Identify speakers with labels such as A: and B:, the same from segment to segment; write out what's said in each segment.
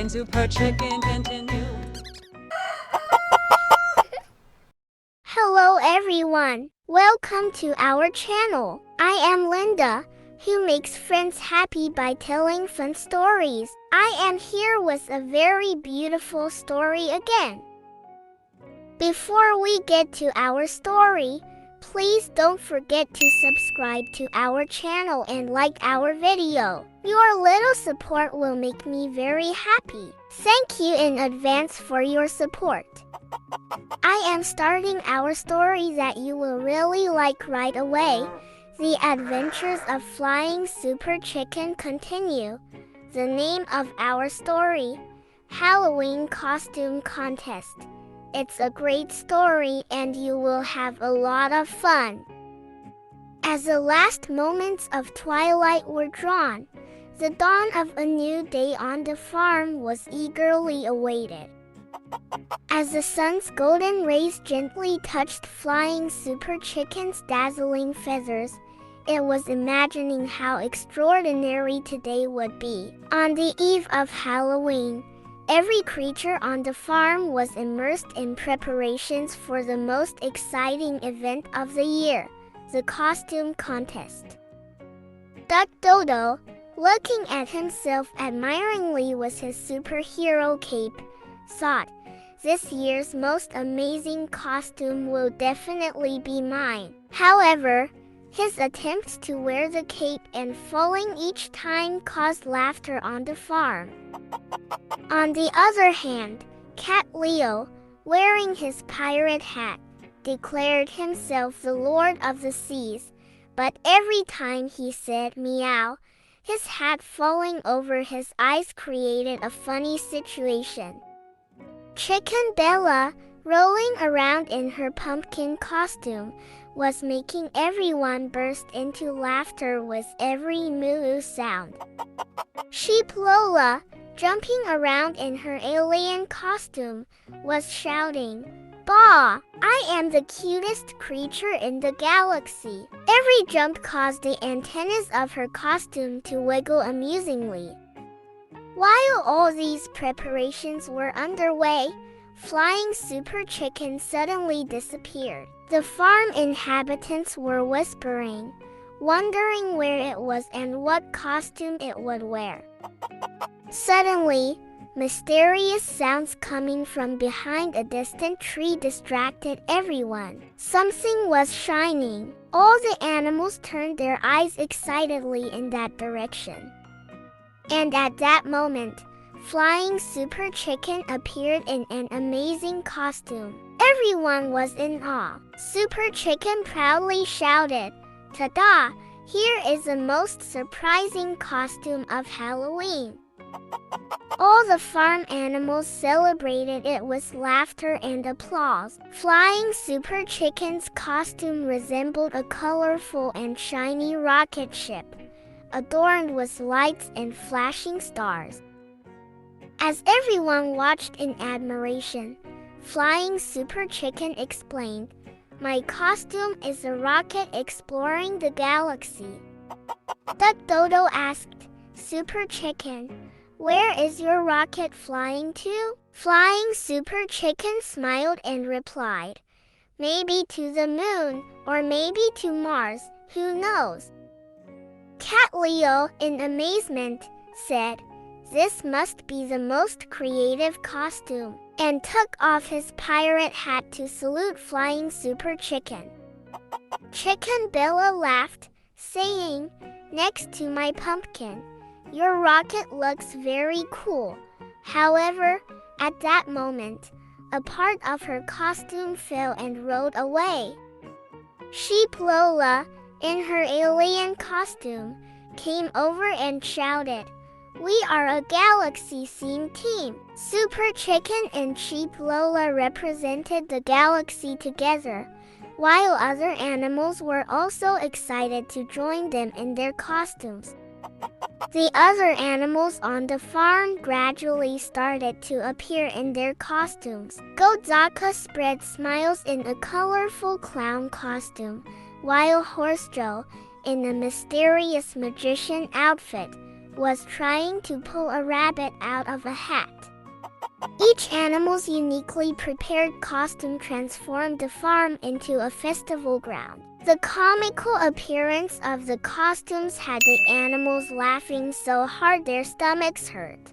A: Flying Super Chicken continue.
B: Hello everyone, welcome to our channel. I am Linda, who makes friends happy by telling fun stories. I am here with a very beautiful story again. Before we get to our story, please don't forget to subscribe to our channel and like our video. Your little support will make me very happy. Thank you in advance for your support. I am starting our story that you will really like right away. The Adventures of Flying Super Chicken continue. The name of our story, Halloween Costume Contest. It's a great story and you will have a lot of fun. As the last moments of twilight were drawn, the dawn of a new day on the farm was eagerly awaited. As the sun's golden rays gently touched Flying Super Chicken's dazzling feathers, it was imagining how extraordinary today would be. On the eve of Halloween, every creature on the farm was immersed in preparations for the most exciting event of the year, the costume contest. Duck Dodo, looking at himself admiringly with his superhero cape, thought, "This year's most amazing costume will definitely be mine." However, his attempts to wear the cape and falling each time caused laughter on the farm. On the other hand, Cat Leo, wearing his pirate hat, declared himself the Lord of the Seas, but every time he said meow, his hat falling over his eyes created a funny situation. Chicken Bella, rolling around in her pumpkin costume, was making everyone burst into laughter with every moo sound. Sheep Lola, jumping around in her alien costume, was shouting, "Bah! I am the cutest creature in the galaxy." Every jump caused the antennas of her costume to wiggle amusingly. While all these preparations were underway, Flying Super Chicken suddenly disappeared. The farm inhabitants were whispering, wondering where it was and what costume it would wear. Suddenly, mysterious sounds coming from behind a distant tree distracted everyone. Something was shining. All the animals turned their eyes excitedly in that direction. And at that moment, Flying Super Chicken appeared in an amazing costume. Everyone was in awe. Super Chicken proudly shouted, "Ta-da! Here is the most surprising costume of Halloween." All the farm animals celebrated it with laughter and applause. Flying Super Chicken's costume resembled a colorful and shiny rocket ship, adorned with lights and flashing stars. As everyone watched in admiration, Flying Super Chicken explained, "My costume is a rocket exploring the galaxy." Duck Dodo asked, "Super Chicken, where is your rocket flying to?" Flying Super Chicken smiled and replied, "Maybe to the moon, or maybe to Mars, who knows?" Cat Leo, in amazement, said, "This must be the most creative costume," and took off his pirate hat to salute Flying Super Chicken. Chicken Bella laughed, saying, "Next to my pumpkin, your rocket looks very cool." However, at that moment, a part of her costume fell and rolled away. Sheep Lola, in her alien costume, came over and shouted, "We are a galaxy-themed team." Super Chicken and Sheep Lola represented the galaxy together, while other animals were also excited to join them in their costumes. The other animals on the farm gradually started to appear in their costumes. Godzaka spread smiles in a colorful clown costume, while Horse Joe, in a mysterious magician outfit, was trying to pull a rabbit out of a hat. Each animal's uniquely prepared costume transformed the farm into a festival ground. The comical appearance of the costumes had the animals laughing so hard their stomachs hurt.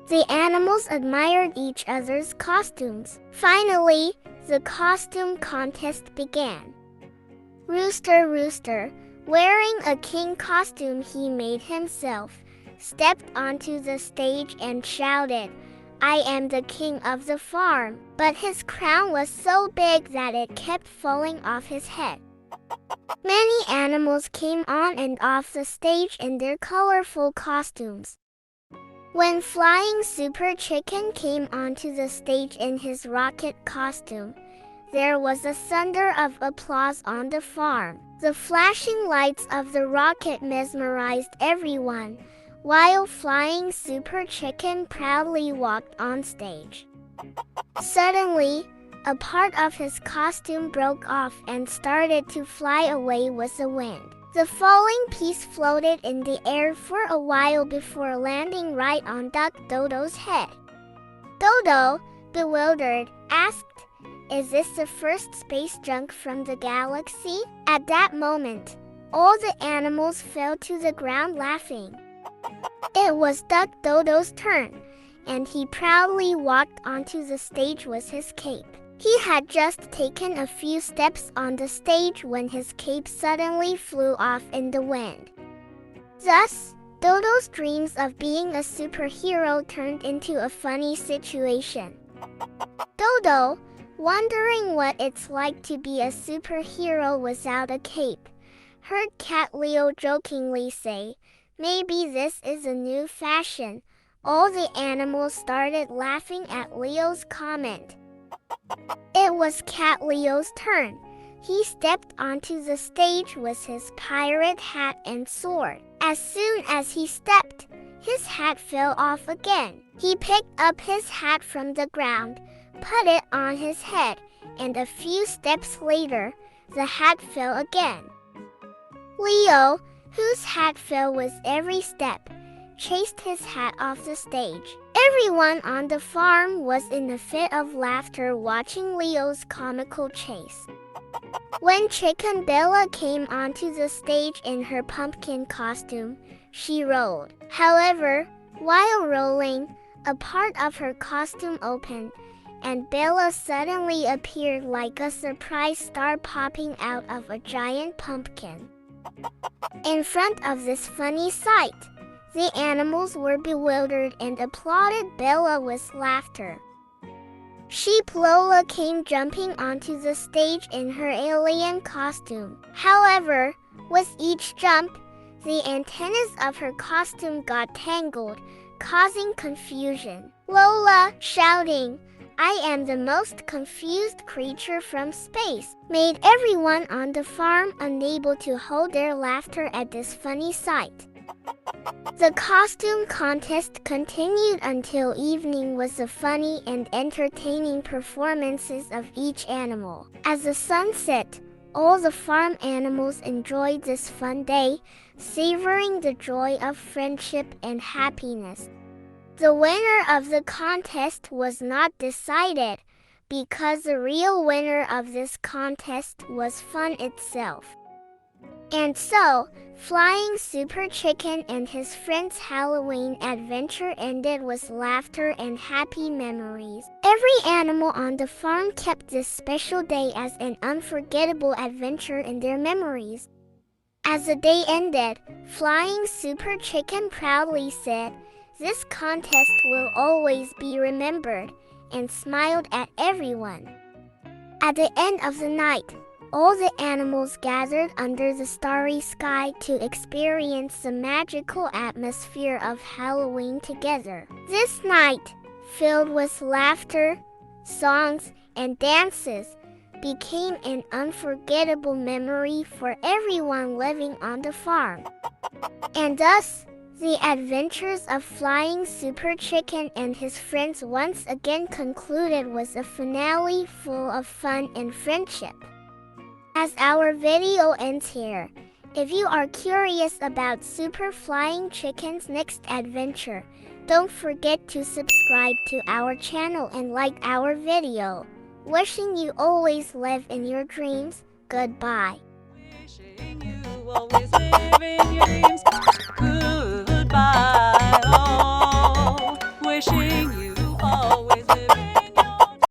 B: The animals admired each other's costumes. Finally, the costume contest began. Rooster Rooster, wearing a king costume he made himself, stepped onto the stage and shouted, "I am the king of the farm," but his crown was so big that it kept falling off his head. Many animals came on and off the stage in their colorful costumes. When Flying Super Chicken came onto the stage in his rocket costume, there was a thunder of applause on the farm. The flashing lights of the rocket mesmerized everyone, while Flying Super Chicken proudly walked on stage. Suddenly, a part of his costume broke off and started to fly away with the wind. The falling piece floated in the air for a while before landing right on Duck Dodo's head. Dodo, bewildered, asked, "Is this the first space junk from the galaxy?" At that moment, all the animals fell to the ground laughing. It was Duck Dodo's turn, and he proudly walked onto the stage with his cape. He had just taken a few steps on the stage when his cape suddenly flew off in the wind. Thus, Dodo's dreams of being a superhero turned into a funny situation. Dodo, wondering what it's like to be a superhero without a cape, heard Cat Leo jokingly say, "Maybe this is a new fashion." All the animals started laughing at Leo's comment. It was Cat Leo's turn. He stepped onto the stage with his pirate hat and sword. As soon as he stepped, his hat fell off again. He picked up his hat from the ground, put it on his head, and a few steps later, the hat fell again. Leo, whose hat fell with every step, chased his hat off the stage. Everyone on the farm was in a fit of laughter watching Leo's comical chase. When Chicken Bella came onto the stage in her pumpkin costume, she rolled. However, while rolling, a part of her costume opened, and Bella suddenly appeared like a surprise star popping out of a giant pumpkin. In front of this funny sight, the animals were bewildered and applauded Bella with laughter. Sheep Lola came jumping onto the stage in her alien costume. However, with each jump, the antennas of her costume got tangled, causing confusion. Lola, shouting, "I am the most confused creature from space," made everyone on the farm unable to hold their laughter at this funny sight. The costume contest continued until evening with the funny and entertaining performances of each animal. As the sun set, all the farm animals enjoyed this fun day, savoring the joy of friendship and happiness. The winner of the contest was not decided, because the real winner of this contest was fun itself. And so, Flying Super Chicken and his friends' Halloween adventure ended with laughter and happy memories. Every animal on the farm kept this special day as an unforgettable adventure in their memories. As the day ended, Flying Super Chicken proudly said, "This contest will always be remembered," and smiled at everyone. At the end of the night, all the animals gathered under the starry sky to experience the magical atmosphere of Halloween together. This night, filled with laughter, songs, and dances, became an unforgettable memory for everyone living on the farm. And thus, the adventures of Flying Super Chicken and his friends once again concluded with a finale full of fun and friendship. As our video ends here, If you are curious about Super Flying Chicken's next adventure, don't forget to subscribe to our channel and like our video. Wishing you always live in your dreams. Goodbye.
A: Wishing you always live in your dreams. Good.